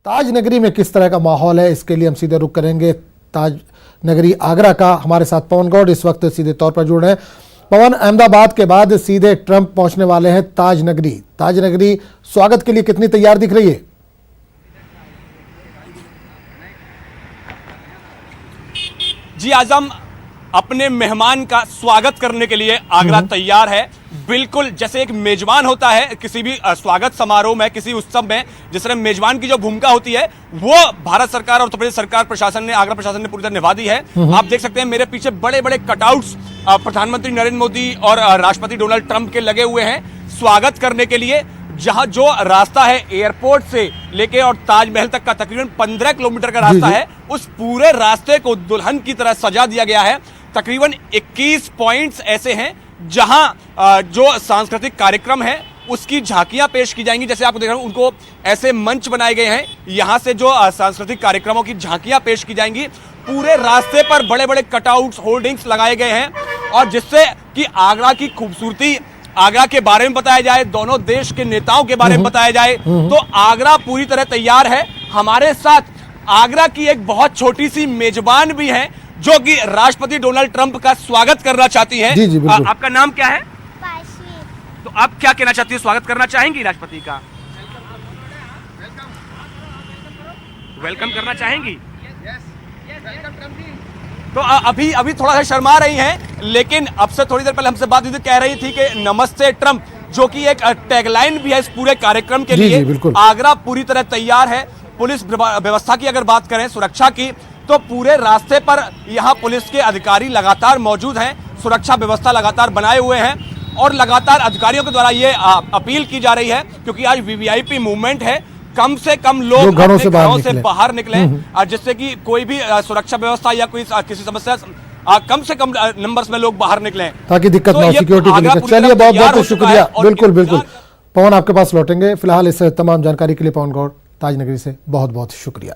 ताज नगरी में किस तरह का माहौल है, इसके लिए हम सीधे रुख करेंगे ताज नगरी आगरा का। हमारे साथ पवन गौड़ इस वक्त सीधे तौर पर जुड़ रहे हैं। पवन, अहमदाबाद के बाद सीधे ट्रंप पहुंचने वाले हैं ताज नगरी। ताज नगरी स्वागत के लिए कितनी तैयार दिख रही है? जी आजम, अपने मेहमान का स्वागत करने के लिए आगरा तैयार है। बिल्कुल जैसे एक मेजबान होता है किसी भी स्वागत समारोह में, किसी उत्सव में, जिस तरह मेजबान की जो भूमिका होती है वो भारत सरकार और उत्तर प्रदेश सरकार प्रशासन ने, आगरा प्रशासन ने पूरी तरह निभा दी है। आप देख सकते हैं मेरे पीछे बड़े बड़े कटआउट्स प्रधानमंत्री नरेंद्र मोदी और राष्ट्रपति डोनाल्ड ट्रंप के लगे हुए हैं स्वागत करने के लिए। जहां जो रास्ता है एयरपोर्ट से लेके और ताजमहल तक का तकरीबन 15 किलोमीटर का रास्ता है, उस पूरे रास्ते को दुल्हन की तरह सजा दिया गया है। तकरीबन 21 पॉइंट्स ऐसे हैं जहां जो सांस्कृतिक कार्यक्रम है उसकी झांकियां पेश की जाएंगी। जैसे आपको देख रहे हो, उनको ऐसे मंच बनाए गए हैं, यहां से जो सांस्कृतिक कार्यक्रमों की झांकियां पेश की जाएंगी। पूरे रास्ते पर बड़े बड़े कटआउट्स, होर्डिंग्स लगाए गए हैं और जिससे कि आगरा की खूबसूरती, आगरा के बारे में बताया जाए, दोनों देश के नेताओं के बारे में बताया जाए, तो आगरा पूरी तरह तैयार है। हमारे साथ आगरा की एक बहुत छोटी सी मेजबान भी है जो कि राष्ट्रपति डोनाल्ड ट्रंप का स्वागत करना चाहती हैं। जी जी, आपका नाम क्या है? तो आप क्या कहना चाहती है, स्वागत करना चाहेंगी राष्ट्रपति का? वेलकम करना चाहेंगी? तो अभी थोड़ा सा शर्मा रही हैं, लेकिन अब से थोड़ी देर पहले हमसे बात हुई थी, कह रही थी कि नमस्ते ट्रंप, जो कि एक टैगलाइन भी है इस पूरे कार्यक्रम के लिए। आगरा पूरी तरह तैयार है। पुलिस व्यवस्था की अगर बात करें, सुरक्षा की, तो पूरे रास्ते पर यहां पुलिस के अधिकारी लगातार मौजूद हैं, सुरक्षा व्यवस्था लगातार बनाए हुए हैं और लगातार अधिकारियों के द्वारा ये अपील की जा रही है, क्योंकि आज वीवीआईपी मूवमेंट है, कम से कम लोग घरों से बाहर निकले, जिससे कि कोई भी सुरक्षा व्यवस्था या कोई किसी समस्या कम से कम नंबर्स में लोग बाहर निकले ताकि दिक्कत ना हो सिक्योरिटी के लिए। चलिए, बहुत बहुत शुक्रिया। बिल्कुल बिल्कुल पवन, आपके पास लौटेंगे। फिलहाल इस तमाम जानकारी के लिए पवन गौड़ ताज नगरी से बहुत बहुत शुक्रिया।